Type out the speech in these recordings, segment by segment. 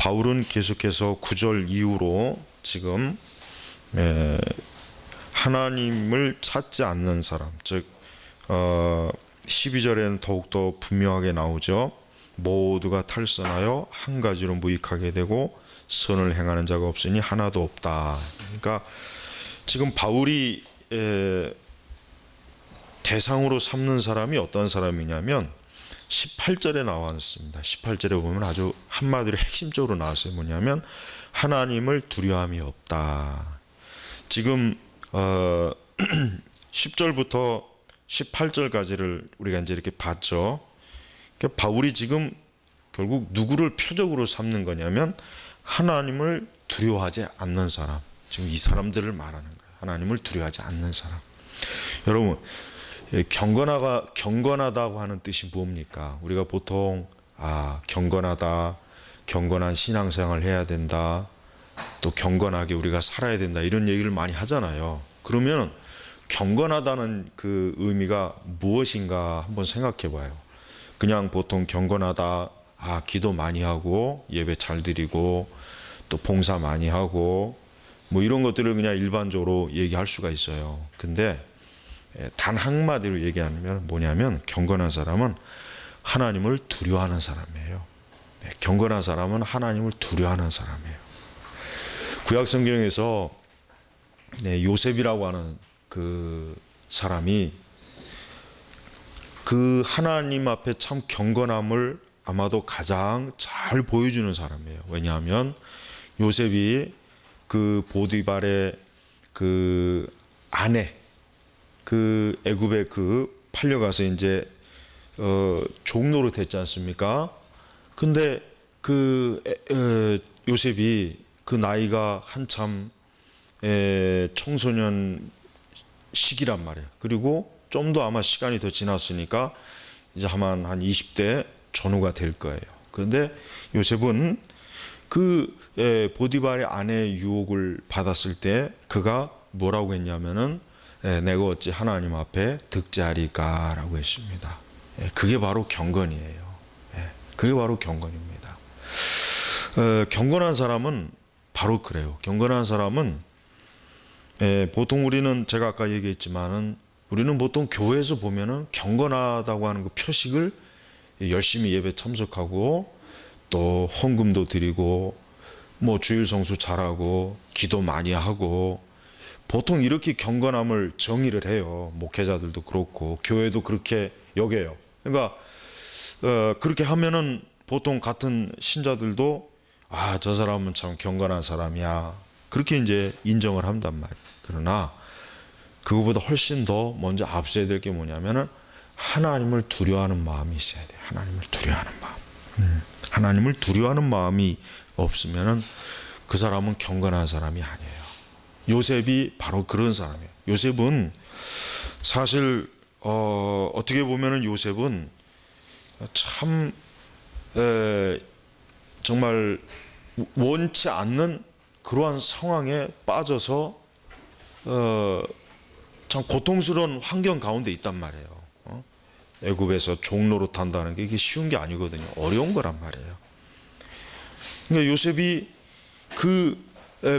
바울은 계속해서 9절 이후로 지금 하나님을 찾지 않는 사람, 즉 12절에는 더욱더 분명하게 나오죠. 모두가 탈선하여 한 가지로 무익하게 되고 선을 행하는 자가 없으니 하나도 없다. 그러니까 지금 바울이 대상으로 삼는 사람이 어떤 사람이냐면 18절에 나왔습니다. 18절에 보면 아주 한마디로 핵심적으로 나왔어요. 뭐냐면 하나님을 두려움이 없다. 지금 10절부터 18절까지를 우리가 이제 이렇게 봤죠. 그러니까 바울이 지금 결국 누구를 표적으로 삼는 거냐면 하나님을 두려워하지 않는 사람. 지금 이 사람들을 말하는 거예요. 하나님을 두려워하지 않는 사람. 여러분, 경건하다고 하는 뜻이 뭡니까? 우리가 보통 경건하다, 경건한 신앙생활을 해야 된다, 또 경건하게 우리가 살아야 된다, 이런 얘기를 많이 하잖아요. 그러면 경건하다는 그 의미가 무엇인가 한번 생각해 봐요. 그냥 보통 경건하다, 기도 많이 하고 예배 잘 드리고 또 봉사 많이 하고 뭐 이런 것들을 그냥 일반적으로 얘기할 수가 있어요. 근데 단 한마디로 얘기하면 뭐냐면 경건한 사람은 하나님을 두려워하는 사람이에요. 경건한 사람은 하나님을 두려워하는 사람이에요. 구약 성경에서 요셉이라고 하는 그 사람이 그 하나님 앞에 참 경건함을 아마도 가장 잘 보여주는 사람이에요. 왜냐하면 요셉이 그 보디발의 그 아내, 그 애굽에 그 팔려가서 이제 종로로 됐지 않습니까? 근데 그 요셉이 그 나이가 한참 청소년 시기란 말이에요. 그리고 좀 더 아마 시간이 더 지났으니까 이제 한 20대 전후가 될 거예요. 그런데 요셉은 그 보디발의 아내의 유혹을 받았을 때 그가 뭐라고 했냐면은 내가 어찌 하나님 앞에 득죄하리까라고 했습니다. 그게 바로 경건이에요. 그게 바로 경건입니다. 경건한 사람은 바로 그래요. 경건한 사람은 보통 우리는 제가 아까 얘기했지만은 우리는 보통 교회에서 보면은 경건하다고 하는 그 표식을 열심히 예배 참석하고 또 헌금도 드리고 뭐 주일 성수 잘하고 기도 많이 하고 보통 이렇게 경건함을 정의를 해요. 목회자들도 그렇고 교회도 그렇게 여겨요. 그러니까 그렇게 하면은 보통 같은 신자들도 저 사람은 참 경건한 사람이야, 그렇게 이제 인정을 한단 말이에요. 그러나 그거보다 훨씬 더 먼저 앞서야 될 게 뭐냐면은 하나님을 두려워하는 마음이 있어야 돼요. 하나님을 두려워하는 마음. 하나님을 두려워하는 마음이 없으면은 그 사람은 경건한 사람이 아니에요. 요셉이 바로 그런 사람이에요. 요셉은 사실 어떻게 보면은 요셉은 참 정말 원치 않는 그러한 상황에 빠져서 참 고통스러운 환경 가운데 있단 말이에요. 애굽에서 종로로 탄다는 게 이게 쉬운 게 아니거든요. 어려운 거란 말이에요. 그러니까 요셉이 그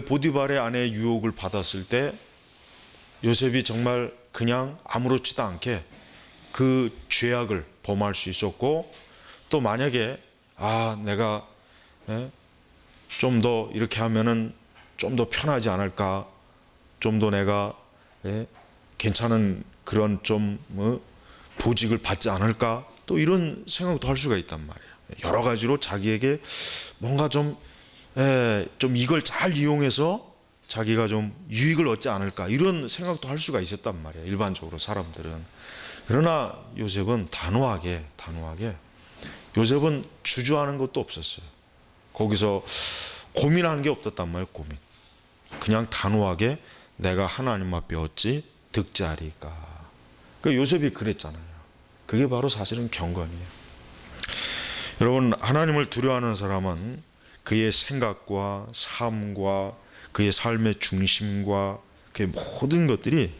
보디발의 아내의 유혹을 받았을 때 요셉이 정말 그냥 아무렇지도 않게 그 죄악을 범할 수 있었고, 또 만약에 내가 좀 더 이렇게 하면은 좀 더 편하지 않을까, 좀 더 내가 괜찮은 그런 좀 보직을 받지 않을까, 또 이런 생각도 할 수가 있단 말이에요. 여러 가지로 자기에게 뭔가 좀 이걸 잘 이용해서 자기가 좀 유익을 얻지 않을까, 이런 생각도 할 수가 있었단 말이에요. 일반적으로 사람들은. 그러나 요셉은 단호하게 요셉은 주저하는 것도 없었어요. 거기서 고민하는 게 없었단 말이에요. 고민. 그냥 단호하게 내가 하나님 앞에 어찌 득죄하리까. 그러니까 요셉이 그랬잖아요. 그게 바로 사실은 경건이에요. 여러분, 하나님을 두려워하는 사람은 그의 생각과 삶과 그의 삶의 중심과 그의 모든 것들이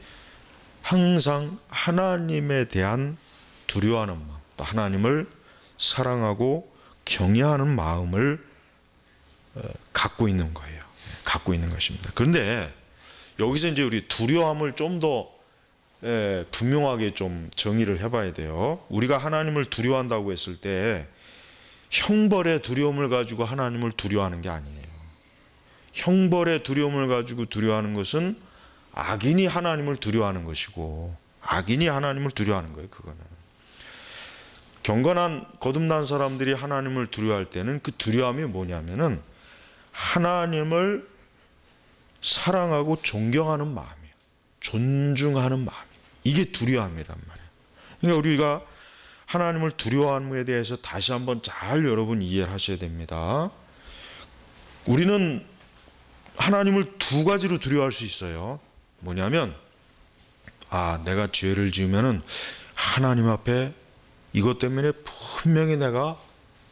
항상 하나님에 대한 두려워하는 마음, 또 하나님을 사랑하고 경외하는 마음을 갖고 있는 거예요. 갖고 있는 것입니다. 그런데 여기서 이제 우리 두려움을 좀 더 분명하게 좀 정의를 해봐야 돼요. 우리가 하나님을 두려워한다고 했을 때 형벌의 두려움을 가지고 하나님을 두려워하는 게 아니에요. 형벌의 두려움을 가지고 두려워하는 것은 악인이 하나님을 두려워하는 것이고, 악인이 하나님을 두려워하는 거예요. 그거는 경건한 거듭난 사람들이 하나님을 두려워할 때는 그 두려움이 뭐냐면은 하나님을 사랑하고 존경하는 마음이에요. 존중하는 마음. 이게 두려움이란 말이에요. 그러니까 우리가 하나님을 두려워함에 대해서 다시 한번 잘 여러분 이해를 하셔야 됩니다. 우리는 하나님을 두 가지로 두려워할 수 있어요. 뭐냐면 내가 죄를 지으면은 하나님 앞에 이것 때문에 분명히 내가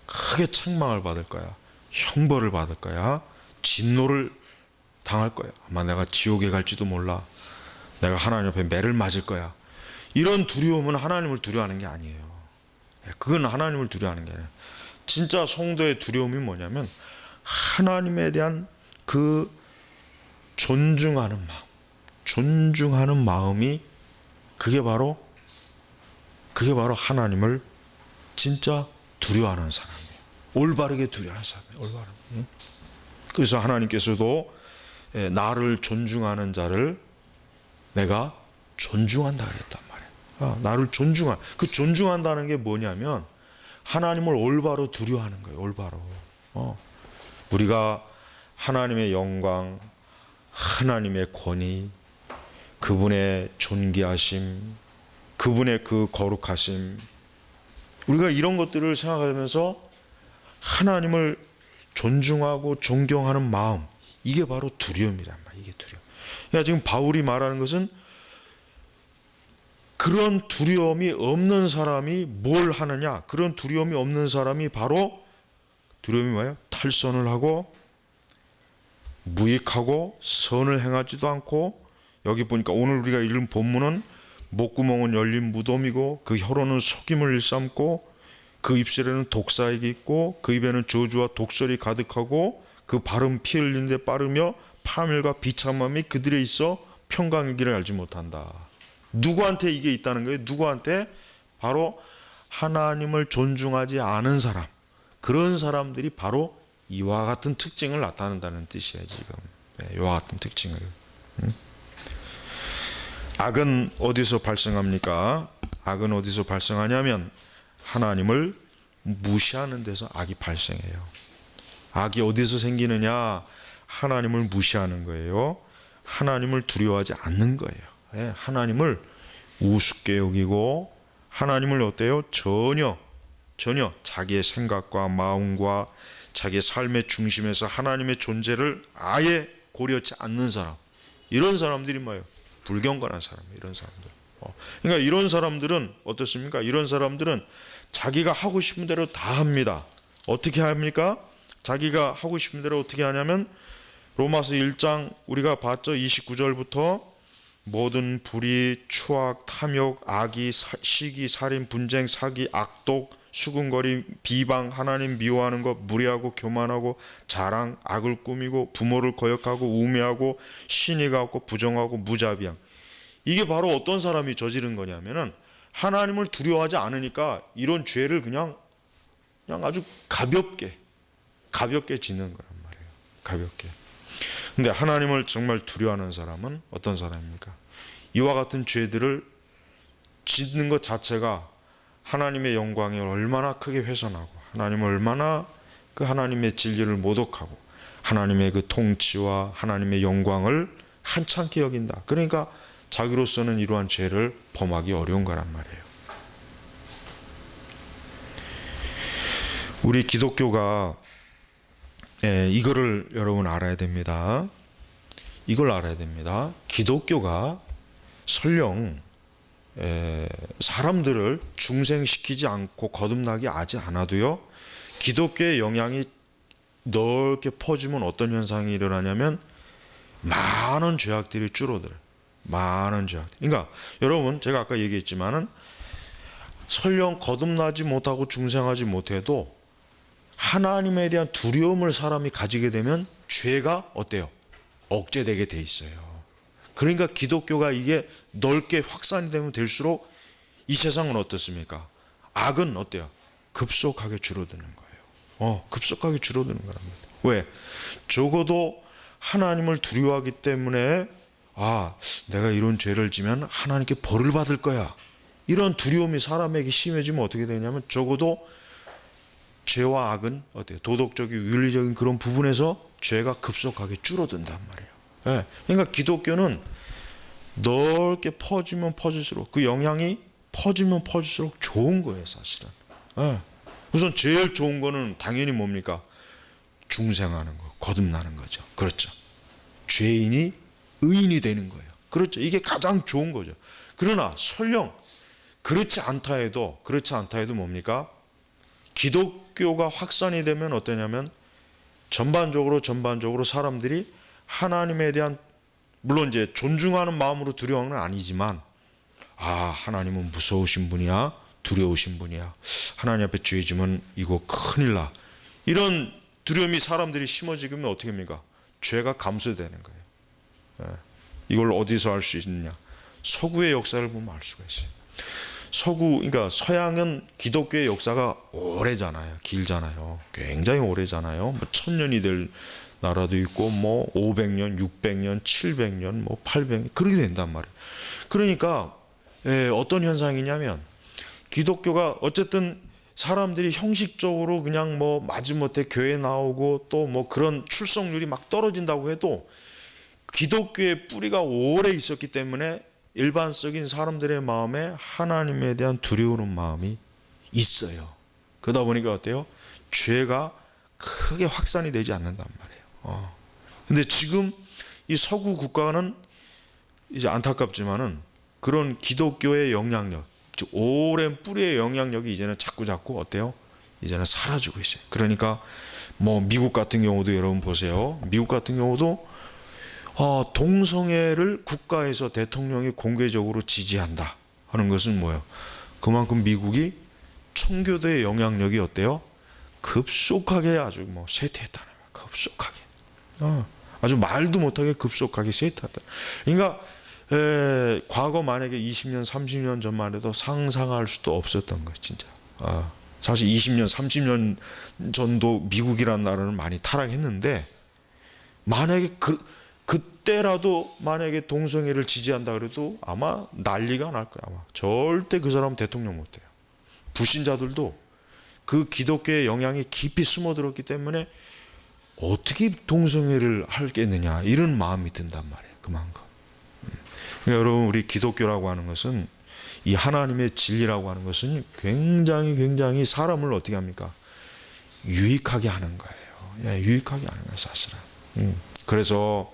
크게 책망을 받을 거야. 형벌을 받을 거야. 진노를 당할 거야. 아마 내가 지옥에 갈지도 몰라. 내가 하나님 앞에 매를 맞을 거야. 이런 두려움은 하나님을 두려워하는 게 아니에요. 그건 하나님을 두려워하는 게 아니에요. 진짜 성도의 두려움이 뭐냐면 하나님에 대한 그 존중하는 마음이 그게 바로 하나님을 진짜 두려워하는 사람이에요. 올바르게 두려워하는 사람이에요. 올바르게. 그래서 하나님께서도 나를 존중하는 자를 내가 존중한다 그랬단 말이에요. 나를 존중한다는 게 뭐냐면 하나님을 올바로 두려워하는 거예요. 올바로. 우리가 하나님의 영광, 하나님의 권위, 그분의 존귀하심, 그분의 그 거룩하심, 우리가 이런 것들을 생각하면서 하나님을 존중하고 존경하는 마음, 이게 바로 두려움이란 말이에요. 이게 두려움. 그러니까 지금 바울이 말하는 것은 그런 두려움이 없는 사람이 뭘 하느냐? 그런 두려움이 없는 사람이 바로 두려움이 뭐예요? 탈선을 하고 무익하고 선을 행하지도 않고, 여기 보니까 오늘 우리가 읽은 본문은 목구멍은 열린 무덤이고 그 혀로는 속임을 일삼고 그 입술에는 독사액이 있고 그 입에는 저주와 독설이 가득하고 그 발은 피 흘리는 데 빠르며 파멸과 비참함이 그들에 있어 평강의 길을 알지 못한다. 누구한테 이게 있다는 거예요? 누구한테? 바로 하나님을 존중하지 않은 사람, 그런 사람들이 바로 이와 같은 특징을 나타낸다는 뜻이에요. 지금 이와 같은 특징을. 악은 어디서 발생합니까? 악은 어디서 발생하냐면 하나님을 무시하는 데서 악이 발생해요. 악이 어디서 생기느냐? 하나님을 무시하는 거예요. 하나님을 두려워하지 않는 거예요. 하나님을 우습게 여기고 하나님을 어때요? 전혀 자기의 생각과 마음과 자기의 삶의 중심에서 하나님의 존재를 아예 고려하지 않는 사람, 이런 사람들이 뭐예요? 불경건한 사람, 이런 사람들. 그러니까 이런 사람들은 어떻습니까? 이런 사람들은 자기가 하고 싶은 대로 다 합니다. 어떻게 합니까? 자기가 하고 싶은 대로 어떻게 하냐면 로마서 1장 우리가 봤죠? 29절부터 모든 불의, 추악, 탐욕, 악의, 시기, 살인, 분쟁, 사기, 악독, 수군거림, 비방, 하나님 미워하는 것, 무례하고 교만하고 자랑, 악을 꾸미고 부모를 거역하고 우매하고 신의가 없고 부정하고 무자비함. 이게 바로 어떤 사람이 저지른 거냐면은 하나님을 두려워하지 않으니까 이런 죄를 그냥 아주 가볍게 짓는 거란 말이에요. 가볍게. 근데 하나님을 정말 두려워하는 사람은 어떤 사람입니까? 이와 같은 죄들을 짓는 것 자체가 하나님의 영광을 얼마나 크게 훼손하고 하나님을 얼마나 그 하나님의 진리를 모독하고 하나님의 그 통치와 하나님의 영광을 한참게 여긴다. 그러니까 자기로서는 이러한 죄를 범하기 어려운 거란 말이에요. 우리 기독교가 이거를 여러분 알아야 됩니다. 이걸 알아야 됩니다. 기독교가 설령 사람들을 중생시키지 않고 거듭나게 하지 않아도요, 기독교의 영향이 넓게 퍼지면 어떤 현상이 일어나냐면 많은 죄악들이 줄어들어요. 많은 죄악들. 그러니까 여러분, 제가 아까 얘기했지만은 설령 거듭나지 못하고 중생하지 못해도 하나님에 대한 두려움을 사람이 가지게 되면 죄가 어때요? 억제되게 돼 있어요. 그러니까 기독교가 이게 넓게 확산이 되면 될수록 이 세상은 어떻습니까? 악은 어때요? 급속하게 줄어드는 거예요. 급속하게 줄어드는 거랍니다. 왜? 적어도 하나님을 두려워하기 때문에 내가 이런 죄를 지면 하나님께 벌을 받을 거야. 이런 두려움이 사람에게 심해지면 어떻게 되냐면 적어도 죄와 악은 어때요? 도덕적인 윤리적인 그런 부분에서 죄가 급속하게 줄어든단 말이에요. 그러니까 기독교는 넓게 퍼지면 퍼질수록 그 영향이 퍼지면 퍼질수록 좋은 거예요, 사실은. 우선 제일 좋은 거는 당연히 뭡니까? 중생하는 거, 거듭나는 거죠. 그렇죠. 죄인이 의인이 되는 거예요. 그렇죠. 이게 가장 좋은 거죠. 그러나 설령 그렇지 않다 해도 뭡니까? 기독교가 확산이 되면 어떠냐면 전반적으로 사람들이 하나님에 대한 물론 이제 존중하는 마음으로 두려워하는 건 아니지만 하나님은 무서우신 분이야, 두려우신 분이야. 하나님 앞에 죄 지면 이거 큰일 나. 이런 두려움이 사람들이 심어지면 어떻게 합니까? 죄가 감소되는 거예요. 이걸 어디서 알 수 있느냐? 서구의 역사를 보면 알 수가 있어요. 그러니까 서양은 기독교의 역사가 오래잖아요. 길잖아요. 굉장히 오래잖아요. 뭐 1000년이 될 나라도 있고, 뭐 500년, 600년, 700년, 뭐 800년 그렇게 된단 말이에요. 그러니까 어떤 현상이냐면 기독교가 어쨌든 사람들이 형식적으로 그냥 뭐 마지못해 교회 나오고 또 뭐 그런 출석률이 막 떨어진다고 해도 기독교의 뿌리가 오래 있었기 때문에 일반적인 사람들의 마음에 하나님에 대한 두려우는 마음이 있어요. 그러다 보니까 어때요? 죄가 크게 확산이 되지 않는단 말이에요. 근데 지금 이 서구 국가는 이제 안타깝지만은 그런 기독교의 영향력, 즉 오랜 뿌리의 영향력이 이제는 자꾸 어때요? 이제는 사라지고 있어요. 그러니까 뭐 미국 같은 경우도 여러분 보세요. 미국 같은 경우도 동성애를 국가에서 대통령이 공개적으로 지지한다 하는 것은 뭐예요? 그만큼 미국이 청교도의 영향력이 어때요? 급속하게 아주 뭐 쇠퇴했다는 거예요. 급속하게. 아주 말도 못하게 급속하게 쇠퇴했다. 그러니까 과거 만약에 20년, 30년 전만 해도 상상할 수도 없었던 거예요, 진짜. 사실 20년, 30년 전도 미국이라는 나라는 많이 타락했는데 만약에 그때라도 만약에 동성애를 지지한다 그래도 아마 난리가 날 거야. 아마 절대 그 사람은 대통령 못 돼요. 불신자들도 그 기독교의 영향이 깊이 숨어들었기 때문에 어떻게 동성애를 하겠느냐 이런 마음이 든단 말이에요. 그만큼. 그러니까 여러분 우리 기독교라고 하는 것은 이 하나님의 진리라고 하는 것은 굉장히 사람을 어떻게 합니까? 유익하게 하는 거예요. 유익하게 하는 거예요, 사실은. 그래서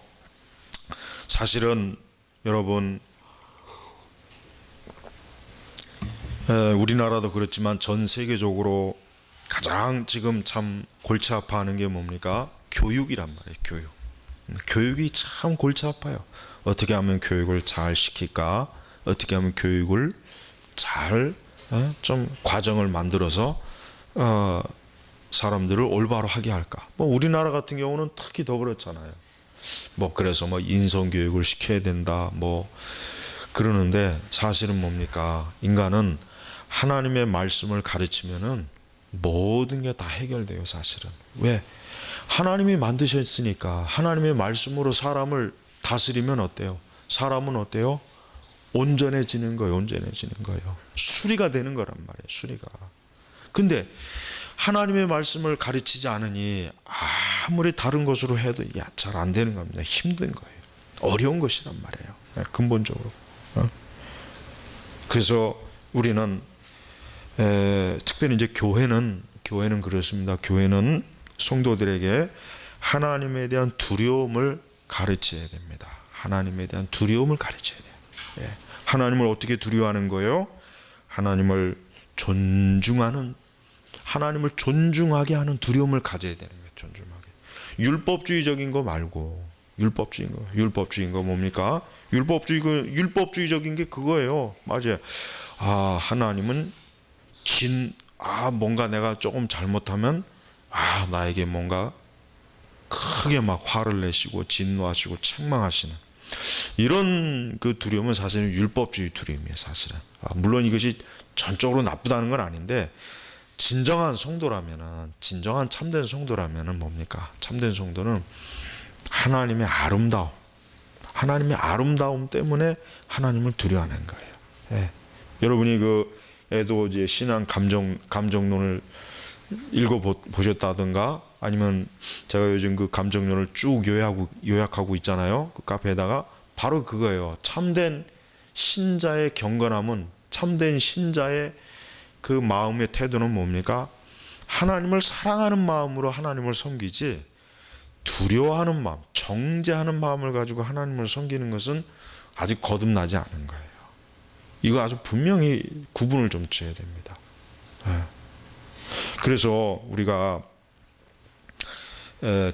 사실은 여러분 우리나라도 그렇지만 전 세계적으로 가장 지금 참 골치 아파하는 게 뭡니까? 교육이란 말이에요. 교육이 참 골치 아파요. 어떻게 하면 교육을 잘 시킬까? 어떻게 하면 교육을 잘 좀 과정을 만들어서 사람들을 올바로 하게 할까? 뭐 우리나라 같은 경우는 특히 더 그렇잖아요. 뭐 그래서 뭐 인성 교육을 시켜야 된다 뭐 그러는데 사실은 뭡니까? 인간은 하나님의 말씀을 가르치면은 모든 게 다 해결돼요, 사실은. 왜? 하나님이 만드셨으니까 하나님의 말씀으로 사람을 다스리면 어때요? 사람은 어때요? 온전해지는 거예요. 수리가 되는 거란 말이에요. 수리가. 근데 하나님의 말씀을 가르치지 않으니 아무리 다른 것으로 해도 잘 안 되는 겁니다. 힘든 거예요. 어려운 것이란 말이에요. 근본적으로. 그래서 우리는 특별히 이제 교회는 그렇습니다. 교회는 성도들에게 하나님에 대한 두려움을 가르쳐야 됩니다. 하나님에 대한 두려움을 가르쳐야 돼요. 하나님을 어떻게 두려워하는 거예요? 하나님을 존중하게 하는 두려움을 가져야 되는 거예요. 존중하게. 율법주의적인 거 말고 율법주의인 거 뭡니까? 율법주의적인 게 그거예요. 맞아요. 하나님은 뭔가 내가 조금 잘못하면 나에게 뭔가 크게 막 화를 내시고 진노하시고 책망하시는 이런 그 두려움은 사실은 율법주의 두려움이에요. 사실은 물론 이것이 전적으로 나쁘다는 건 아닌데, 진정한 성도라면은, 진정한 참된 성도라면은 뭡니까? 참된 성도는 하나님의 아름다움 때문에 하나님을 두려워하는 거예요. 예. 여러분이 그 에도 이제 신앙 감정론을 읽어 보셨다든가, 아니면 제가 요즘 그 감정론을 쭉 요약하고 있잖아요. 그 카페에다가 바로 그거예요. 참된 신자의 경건함은, 참된 신자의 그 마음의 태도는 뭡니까? 하나님을 사랑하는 마음으로 하나님을 섬기지, 두려워하는 마음, 정죄하는 마음을 가지고 하나님을 섬기는 것은 아직 거듭나지 않은 거예요. 이거 아주 분명히 구분을 좀 지어야 됩니다. 그래서 우리가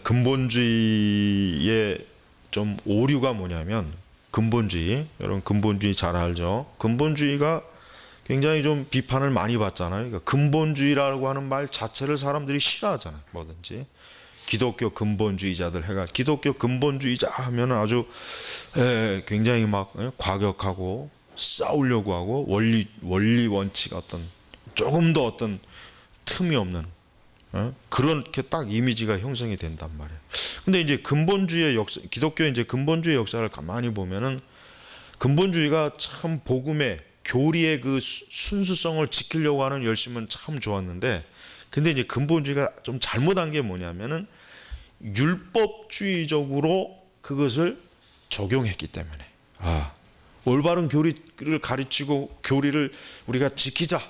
근본주의의 좀 오류가 뭐냐면, 여러분 근본주의 잘 알죠? 근본주의가 굉장히 좀 비판을 많이 받잖아요. 그러니까 근본주의라고 하는 말 자체를 사람들이 싫어하잖아요. 뭐든지 기독교 근본주의자들 해가 기독교 근본주의자 하면은 아주 굉장히 막 과격하고 싸우려고 하고 원리 원칙 조금 더 어떤 틈이 없는 그렇게 딱 이미지가 형성이 된단 말이에요. 근데 이제 근본주의의 역사, 기독교의 이제 근본주의 역사를 가만히 보면은, 근본주의가 참 복음의 교리의 그 순수성을 지키려고 하는 열심은 참 좋았는데, 근데 이제 근본주의가 좀 잘못한 게 뭐냐면은 율법주의적으로 그것을 적용했기 때문에, 올바른 교리를 가르치고 교리를 우리가 지키자,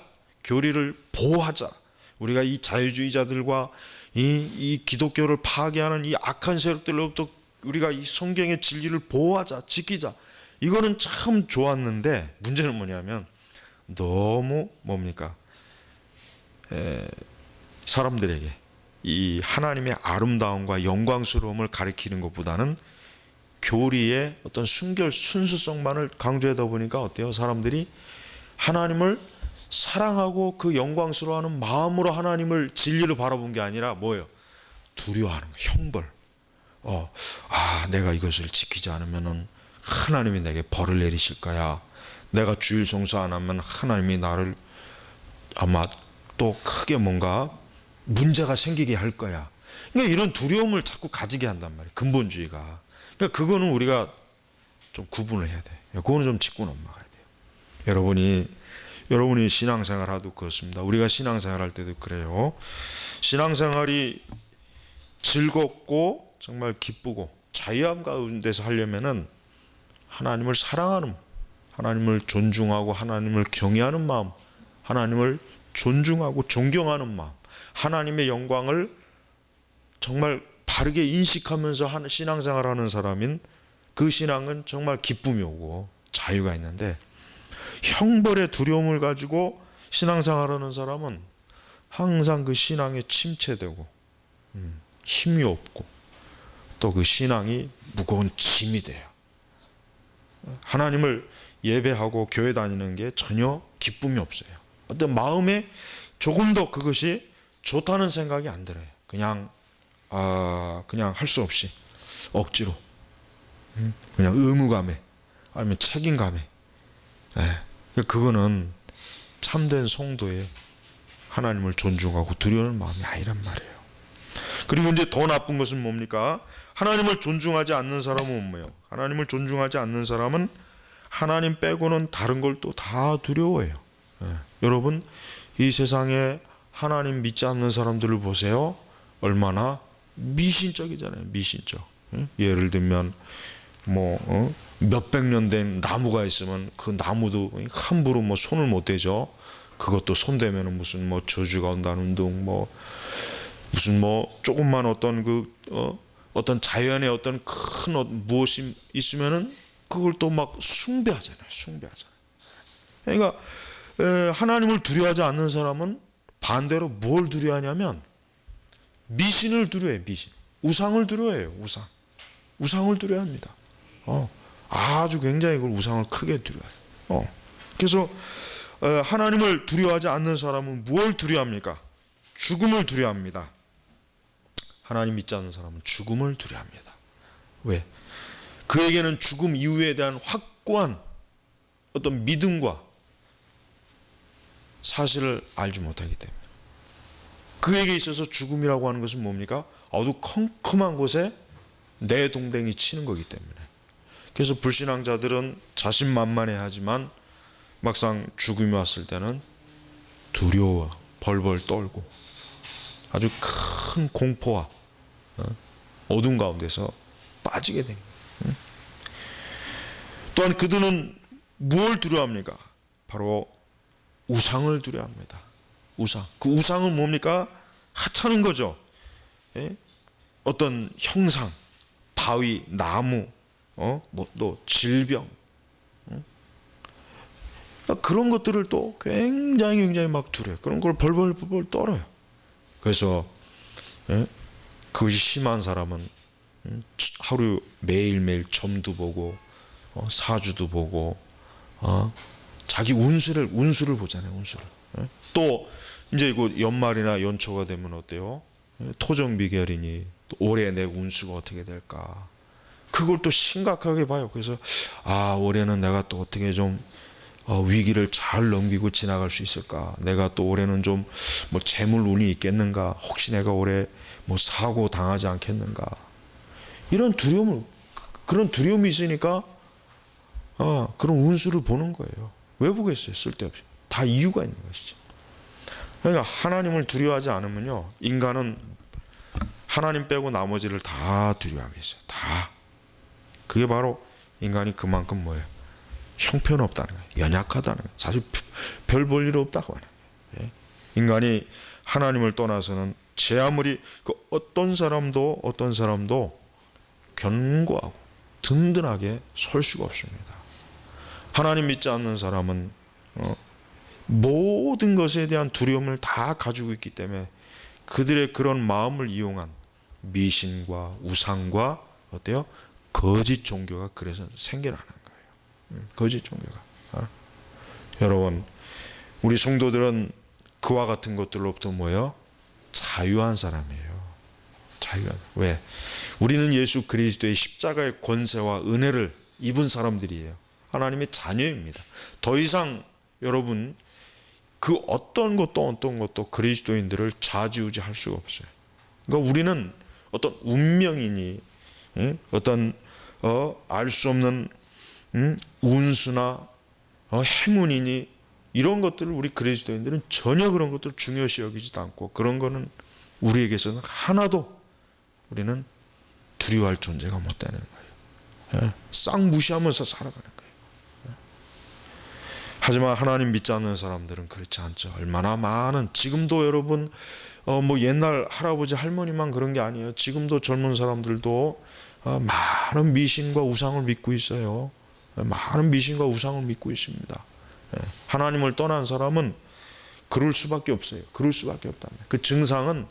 교리를 보호하자, 우리가 이 자유주의자들과 이 기독교를 파괴하는 이 악한 세력들로부터 우리가 이 성경의 진리를 보호하자, 지키자, 이거는 참 좋았는데, 문제는 뭐냐면 너무 뭡니까? 사람들에게 이 하나님의 아름다움과 영광스러움을 가리키는 것보다는 교리의 어떤 순수성만을 강조하다 보니까 어때요? 사람들이 하나님을 사랑하고 그 영광스러워하는 마음으로 하나님을, 진리를 바라본 게 아니라 뭐예요? 두려워하는 거예요. 형벌. 내가 이것을 지키지 않으면은 하나님이 내게 벌을 내리실 거야. 내가 주일 성수 안 하면 하나님이 나를 아마 또 크게 뭔가 문제가 생기게 할 거야. 그러니까 이런 두려움을 자꾸 가지게 한단 말이에요. 근본주의가. 그러니까 그거는 우리가 좀 구분을 해야 돼. 그거는 좀 짚고 넘어가야 돼요. 여러분이 신앙생활 하도 그렇습니다. 우리가 신앙생활 할 때도 그래요. 신앙생활이 즐겁고 정말 기쁘고 자유함 가운데서 하려면은 하나님을 사랑하는, 하나님을 존중하고 하나님을 경외하는 마음, 하나님을 존중하고 존경하는 마음, 하나님의 영광을 정말 바르게 인식하면서 하는 신앙생활 하는 사람인, 그 신앙은 정말 기쁨이 오고 자유가 있는데, 형벌의 두려움을 가지고 신앙생활하는 사람은 항상 그 신앙에 침체되고 힘이 없고, 또 그 신앙이 무거운 짐이 돼요. 하나님을 예배하고 교회 다니는 게 전혀 기쁨이 없어요. 어떤 마음에 조금 더 그것이 좋다는 생각이 안 들어요. 그냥 할 수 없이 억지로, 그냥 의무감에, 아니면 책임감에. 그거는 참된 성도의 하나님을 존중하고 두려워하는 마음이 아니란 말이에요. 그리고 이제 더 나쁜 것은 뭡니까? 하나님을 존중하지 않는 사람은 뭐예요? 하나님을 존중하지 않는 사람은 하나님 빼고는 다른 걸 또 다 두려워해요. 여러분, 이 세상에 하나님 믿지 않는 사람들을 보세요. 얼마나 미신적이잖아요. 미신적. 예를 들면 몇백 년 된 나무가 있으면 그 나무도 함부로 손을 못 대죠. 그것도 손 대면은 무슨 저주가 온다는 둥, 무슨 조금만 어떤 자연의 어떤 큰 무엇이 있으면은 그걸 또 막 숭배하잖아요. 그러니까 하나님을 두려워하지 않는 사람은 반대로 뭘 두려워하냐면 미신을 두려워해요. 미신. 우상을 두려워해요. 우상을 두려워합니다. 아주 굉장히 그 우상을 크게 두려워해요. 그래서 하나님을 두려워하지 않는 사람은 무엇을 두려워합니까? 죽음을 두려워합니다. 하나님 믿지 않는 사람은 죽음을 두려워합니다. 왜? 그에게는 죽음 이후에 대한 확고한 어떤 믿음과 사실을 알지 못하기 때문에. 그에게 있어서 죽음이라고 하는 것은 뭡니까? 어두컴컴한 곳에 내 동댕이 치는 거기 때문에. 그래서 불신앙자들은 자신만만해하지만 막상 죽음이 왔을 때는 두려워 벌벌 떨고 아주 큰 공포와 어둠 가운데서 빠지게 됩니다. 또한 그들은 무엇을 두려워합니까? 바로 우상을 두려워합니다. 우상. 그 우상은 뭡니까? 하찮은 거죠. 예? 어떤 형상, 바위, 나무, 또 질병, 그런 것들을 또 굉장히 막 두려워요. 그런 걸 벌벌 떨어요. 그래서 그것이 심한 사람은 하루 매일매일 점도 보고 사주도 보고 자기 운수를 보잖아요. 운수를. 또 이제 이거 연말이나 연초가 되면 어때요? 토정비결이니 또 올해 내 운수가 어떻게 될까? 그걸 또 심각하게 봐요. 그래서 올해는 내가 또 어떻게 좀 위기를 잘 넘기고 지나갈 수 있을까? 내가 또 올해는 좀 뭐 재물 운이 있겠는가? 혹시 내가 올해 뭐 사고 당하지 않겠는가? 이런 그런 두려움이 있으니까 그런 운수를 보는 거예요. 왜 보겠어요? 쓸데없이. 다 이유가 있는 것이죠. 그러니까 하나님을 두려워하지 않으면요, 인간은 하나님 빼고 나머지를 다 두려워하게 있어요. 다. 그게 바로 인간이 그만큼 뭐예요? 형편없다는 거예요. 연약하다는 거예요. 사실 별 볼 일 없다고 하는 거예요. 인간이 하나님을 떠나서는 제 아무리 어떤 사람도 견고하고 든든하게 설 수가 없습니다. 하나님 믿지 않는 사람은 모든 것에 대한 두려움을 다 가지고 있기 때문에 그들의 그런 마음을 이용한 미신과 우상과 어때요? 거짓 종교가 그래서 생겨나는 거예요. 거짓 종교가. 여러분, 우리 성도들은 그와 같은 것들로부터 뭐예요? 자유한 사람이에요. 자유한. 왜? 우리는 예수 그리스도의 십자가의 권세와 은혜를 입은 사람들이에요. 하나님의 자녀입니다. 더 이상 여러분 그 어떤 것도 그리스도인들을 좌지우지할 수가 없어요. 그러니까 우리는 어떤 운명이니 어떤 알 수 없는 운수나 행운이니 이런 것들을 우리 그리스도인들은 전혀 그런 것들을 중요시 여기지도 않고 그런 거는 우리에게서는 하나도 우리는 두려워할 존재가 못 되는 거예요. 싹 무시하면서 살아가는 거예요. 하지만 하나님 믿지 않는 사람들은 그렇지 않죠. 얼마나 많은, 지금도 여러분 뭐 옛날 할아버지 할머니만 그런 게 아니에요. 지금도 젊은 사람들도 많은 미신과 우상을 믿고 있어요. 많은 미신과 우상을 믿고 있습니다. 하나님을 떠난 사람은 그럴 수밖에 없어요. 그럴 수밖에 없답니다. 그 증상은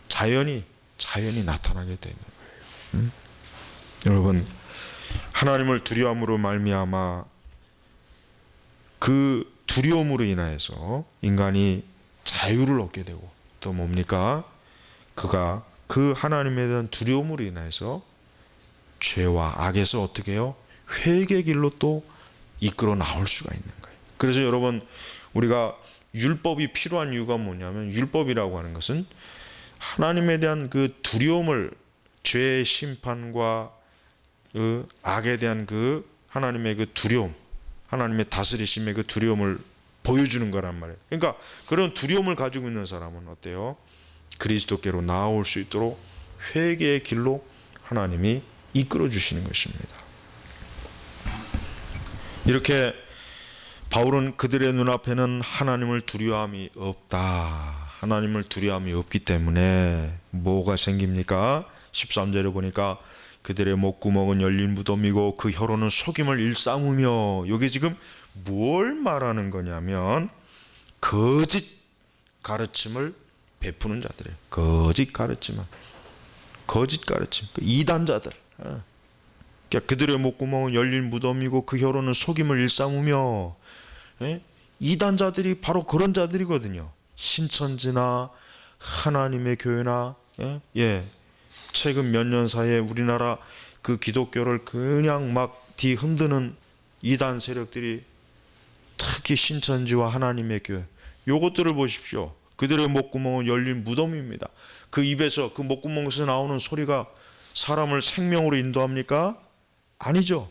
자연히 나타나게 되는 거예요. 여러분, 하나님을 두려움으로 말미암아 그 두려움으로 인하여서 인간이 자유를 얻게 되고 또 뭡니까? 그가 그 하나님에 대한 두려움으로 인해서 죄와 악에서 어떻게 해요? 회개의 길로 또 이끌어 나올 수가 있는 거예요. 그래서 여러분, 우리가 율법이 필요한 이유가 뭐냐면, 율법이라고 하는 것은 하나님에 대한 그 두려움을, 죄의 심판과 그 악에 대한 그 하나님의 그 두려움, 하나님의 다스리심의 그 두려움을 보여주는 거란 말이에요. 그러니까 그런 두려움을 가지고 있는 사람은 어때요? 그리스도께로 나아올 수 있도록 회개의 길로 하나님이 이끌어 주시는 것입니다. 이렇게 바울은 그들의 눈앞에는 하나님을 두려움이 없다. 하나님을 두려움이 없기 때문에 뭐가 생깁니까? 13절에 보니까 그들의 목구멍은 열린 무덤이고 그 혀로는 속임을 일삼으며, 이게 지금 뭘 말하는 거냐면 거짓 가르침을 베푸는 자들이에요. 거짓 가르침, 그 이단자들. 그러니까 그들의 목구멍은 열린 무덤이고 그 혀로는 속임을 일삼으며, 이단자들이 바로 그런 자들이거든요. 신천지나 하나님의 교회나 최근 몇 년 사이에 우리나라 그 기독교를 그냥 막 뒤흔드는 이단 세력들이, 특히 신천지와 하나님의 교회, 요것들을 보십시오. 그들의 목구멍은 열린 무덤입니다. 그 입에서, 그 목구멍에서 나오는 소리가 사람을 생명으로 인도합니까? 아니죠.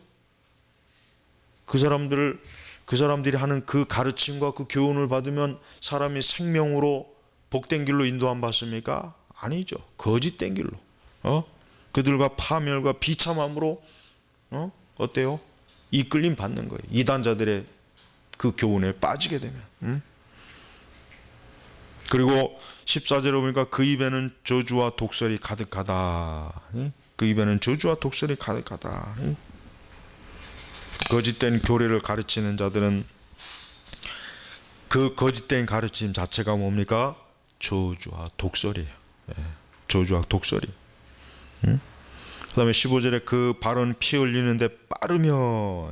그 사람들이 하는 그 가르침과 그 교훈을 받으면 사람이 생명으로 복된 길로 인도 안 받습니까? 아니죠. 거짓된 길로. 그들과 파멸과 비참함으로 어때요? 이끌림 받는 거예요. 이단자들의 그 교훈에 빠지게 되면. 그리고 14절에 보니까 그 입에는 저주와 독설이 가득하다. 그 입에는 저주와 독설이 가득하다. 거짓된 교리를 가르치는 자들은 그 거짓된 가르침 자체가 뭡니까? 저주와 독설이에요. 저주와 독설이. 그 다음에 15절에 그 발은 피 흘리는데 빠르며,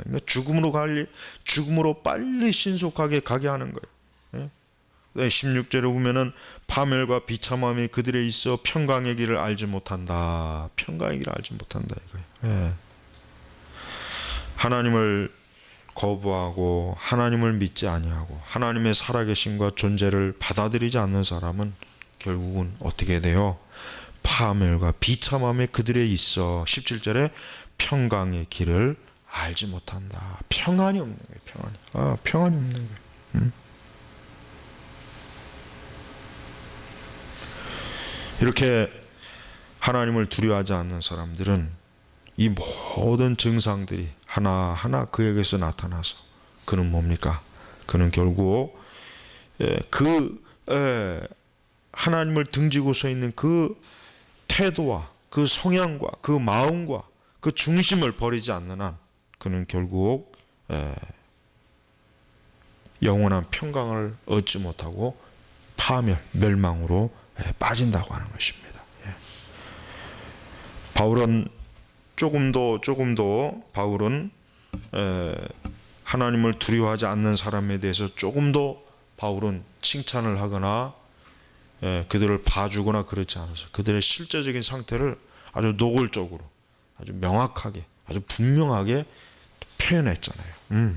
죽음으로 빨리 신속하게 가게 하는 거예요. 16절에 보면은 파멸과 비참함이 그들에 있어 평강의 길을 알지 못한다. 평강의 길을 알지 못한다 이거예요. 하나님을 거부하고 하나님을 믿지 아니하고 하나님의 살아계심과 존재를 받아들이지 않는 사람은 결국은 어떻게 돼요? 파멸과 비참함에 그들에 있어 17절에 평강의 길을 알지 못한다. 평안이 없는 거예요. 평안이 없는 거예요. 이렇게 하나님을 두려워하지 않는 사람들은 이 모든 증상들이 하나하나 그에게서 나타나서 그는 뭡니까? 그는 결국 하나님을 등지고 서 있는 그 태도와 그 성향과 그 마음과 그 중심을 버리지 않는 한 그는 결국 영원한 평강을 얻지 못하고 파멸, 멸망으로 빠진다고 하는 것입니다. 바울은 조금 더 바울은 하나님을 두려워하지 않는 사람에 대해서 조금 더 바울은 칭찬을 하거나 그들을 봐주거나 그렇지 않아서 그들의 실제적인 상태를 아주 노골적으로, 아주 명확하게, 아주 분명하게 표현했잖아요.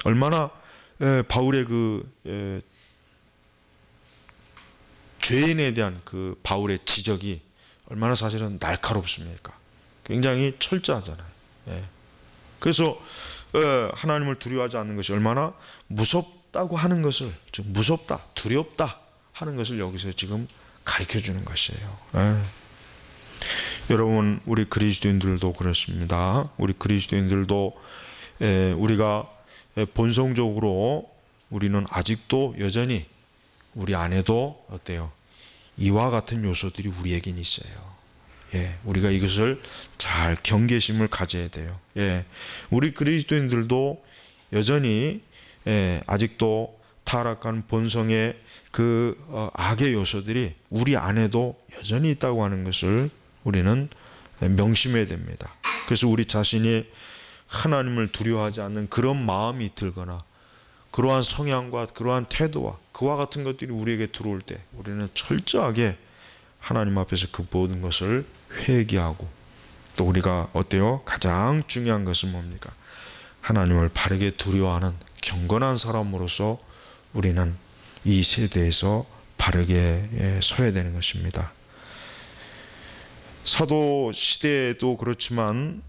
얼마나 바울의 그 죄인에 대한 그 바울의 지적이 얼마나 사실은 날카롭습니까? 굉장히 철저하잖아요. 그래서 하나님을 두려워하지 않는 것이 얼마나 무섭다고 하는 것을, 즉 무섭다, 두렵다 하는 것을 여기서 지금 가르쳐 주는 것이에요. 여러분, 우리 그리스도인들도 그렇습니다. 우리 그리스도인들도 우리가 본성적으로 우리는 아직도 여전히 우리 안에도 어때요? 이와 같은 요소들이 우리에겐 있어요. 우리가 이것을 잘 경계심을 가져야 돼요. 우리 그리스도인들도 여전히 아직도 타락한 본성의 그 악의 요소들이 우리 안에도 여전히 있다고 하는 것을 우리는 명심해야 됩니다. 그래서 우리 자신이 하나님을 두려워하지 않는 그런 마음이 들거나 그러한 성향과 그러한 태도와 그와 같은 것들이 우리에게 들어올 때 우리는 철저하게 하나님 앞에서 그 모든 것을 회개하고, 또 우리가 어때요? 가장 중요한 것은 뭡니까? 하나님을 바르게 두려워하는 경건한 사람으로서 우리는 이 세대에서 바르게 서야 되는 것입니다. 사도 시대에도 그렇지만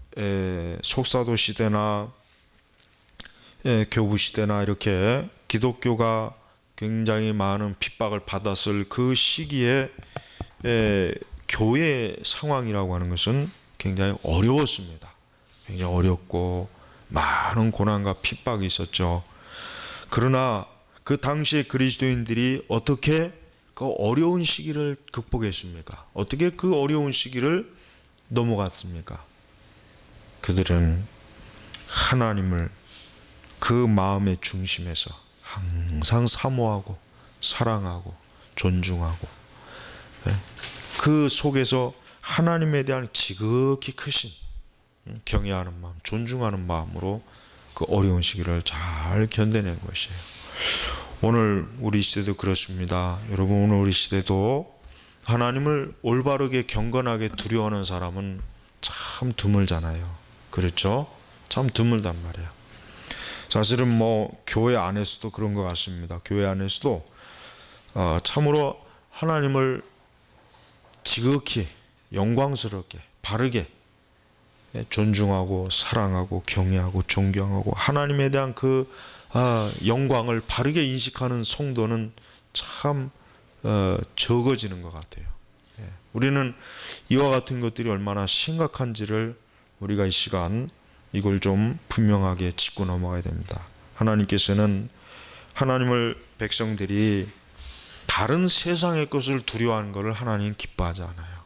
속사도 시대나 교부 시대나 이렇게 기독교가 굉장히 많은 핍박을 받았을 그 시기에 교회 상황이라고 하는 것은 굉장히 어려웠습니다. 굉장히 어렵고 많은 고난과 핍박이 있었죠. 그러나 그 당시에 그리스도인들이 어떻게 그 어려운 시기를 극복했습니까? 어떻게 그 어려운 시기를 넘어갔습니까? 그들은 하나님을 그 마음의 중심에서 항상 사모하고 사랑하고 존중하고 그 속에서 하나님에 대한 지극히 크신 경외하는 마음, 존중하는 마음으로 그 어려운 시기를 잘 견뎌낸 것이에요. 오늘 우리 시대도 그렇습니다. 여러분, 오늘 우리 시대도 하나님을 올바르게 경건하게 두려워하는 사람은 참 드물잖아요. 그렇죠? 참 드물단 말이에요. 사실은 교회 안에서도 그런 것 같습니다. 교회 안에서도 참으로 하나님을 지극히 영광스럽게 바르게 존중하고 사랑하고 경외하고 존경하고 하나님에 대한 그 영광을 바르게 인식하는 성도는 참 적어지는 것 같아요. 우리는 이와 같은 것들이 얼마나 심각한지를 우리가 이 시간 이걸 좀 분명하게 짚고 넘어가야 됩니다. 하나님께서는 하나님을 백성들이 다른 세상의 것을 두려워하는 것을 하나님 기뻐하지 않아요.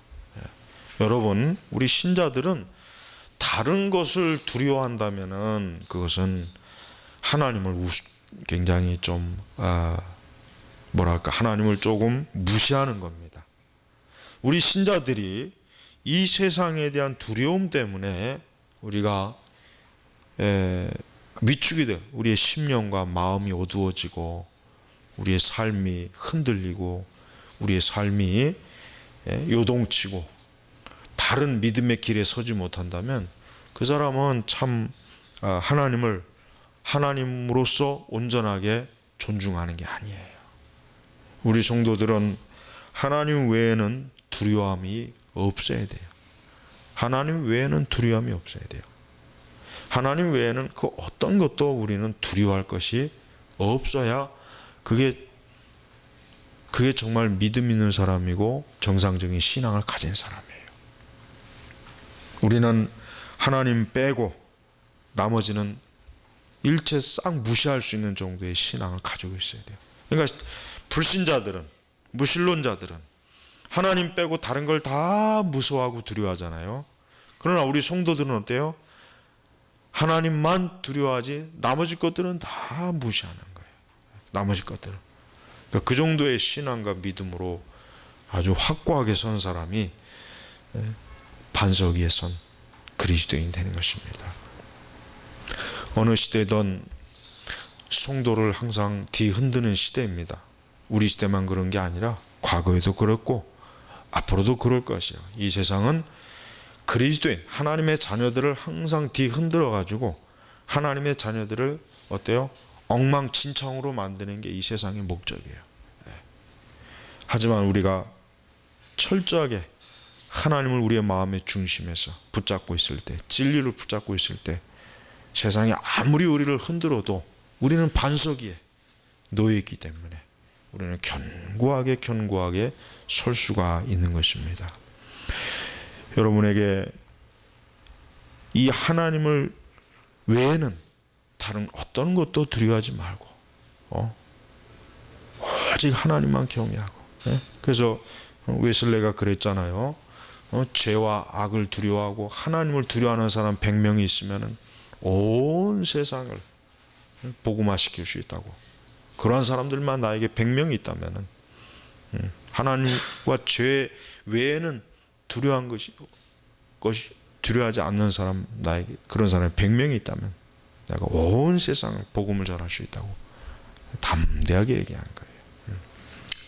여러분, 우리 신자들은 다른 것을 두려워한다면은 그것은 하나님을 굉장히 좀 하나님을 조금 무시하는 겁니다. 우리 신자들이 이 세상에 대한 두려움 때문에 우리가 위축이 돼 우리의 심령과 마음이 어두워지고 우리의 삶이 흔들리고 우리의 삶이 요동치고 바른 믿음의 길에 서지 못한다면 그 사람은 참 하나님을 하나님으로서 온전하게 존중하는 게 아니에요. 우리 성도들은 하나님 외에는 두려움이 없어야 돼요. 하나님 외에는 두려움이 없어야 돼요. 하나님 외에는 그 어떤 것도 우리는 두려워할 것이 없어야 그게 정말 믿음 있는 사람이고 정상적인 신앙을 가진 사람이에요. 우리는 하나님 빼고 나머지는 일체 싹 무시할 수 있는 정도의 신앙을 가지고 있어야 돼요. 그러니까 불신자들은, 무신론자들은 하나님 빼고 다른 걸 다 무서워하고 두려워하잖아요. 그러나 우리 성도들은 어때요? 하나님만 두려워하지 나머지 것들은 다 무시하는 거예요. 나머지 것들은. 그러니까 그 정도의 신앙과 믿음으로 아주 확고하게 선 사람이 반석 위에 선 그리스도인이 되는 것입니다. 어느 시대든 성도를 항상 뒤흔드는 시대입니다. 우리 시대만 그런 게 아니라 과거에도 그랬고 앞으로도 그럴 것이에요. 이 세상은 그리스도인 하나님의 자녀들을 항상 뒤흔들어 가지고 하나님의 자녀들을 어때요? 엉망진창으로 만드는 게 이 세상의 목적이에요. 하지만 우리가 철저하게 하나님을 우리의 마음의 중심에서 붙잡고 있을 때, 진리를 붙잡고 있을 때 세상이 아무리 우리를 흔들어도 우리는 반석 위에 놓여 있기 때문에 우리는 견고하게 설 수가 있는 것입니다. 여러분에게 이 하나님을 외에는 다른 어떤 것도 두려워하지 말고 오직 하나님만 경외하고. 그래서 웨슬레가 그랬잖아요. 죄와 악을 두려워하고 하나님을 두려워하는 사람 100명이 있으면 온 세상을 복음화시킬 수 있다고. 그러한 사람들만 나에게 100명이 있다면 하나님과 죄 외에는 두려워하지 않는 사람, 나에게 그런 사람이 100명이 있다면 내가 온 세상을 복음을 전할 수 있다고 담대하게 얘기한 거예요.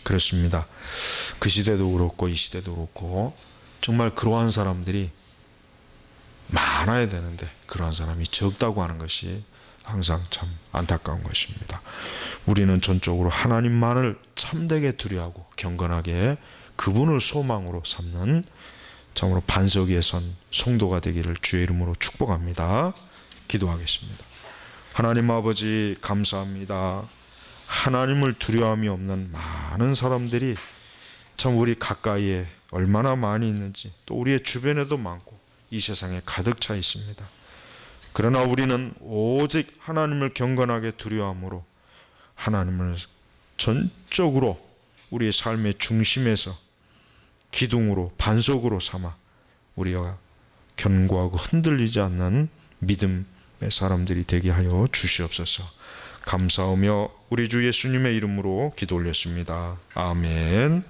그렇습니다. 그 시대도 그렇고 이 시대도 그렇고 정말 그러한 사람들이 많아야 되는데 그러한 사람이 적다고 하는 것이 항상 참 안타까운 것입니다. 우리는 전적으로 하나님만을 참되게 두려워하고 경건하게 그분을 소망으로 삼는 참으로 반석 위에 선 성도가 되기를 주의 이름으로 축복합니다. 기도하겠습니다. 하나님 아버지 감사합니다. 하나님을 두려움이 없는 많은 사람들이 참 우리 가까이에 얼마나 많이 있는지 또 우리의 주변에도 많고 이 세상에 가득 차 있습니다. 그러나 우리는 오직 하나님을 경건하게 두려움으로 하나님을 전적으로 우리의 삶의 중심에서 기둥으로 반석으로 삼아 우리가 견고하고 흔들리지 않는 믿음의 사람들이 되게 하여 주시옵소서. 감사하며 우리 주 예수님의 이름으로 기도 올렸습니다. 아멘.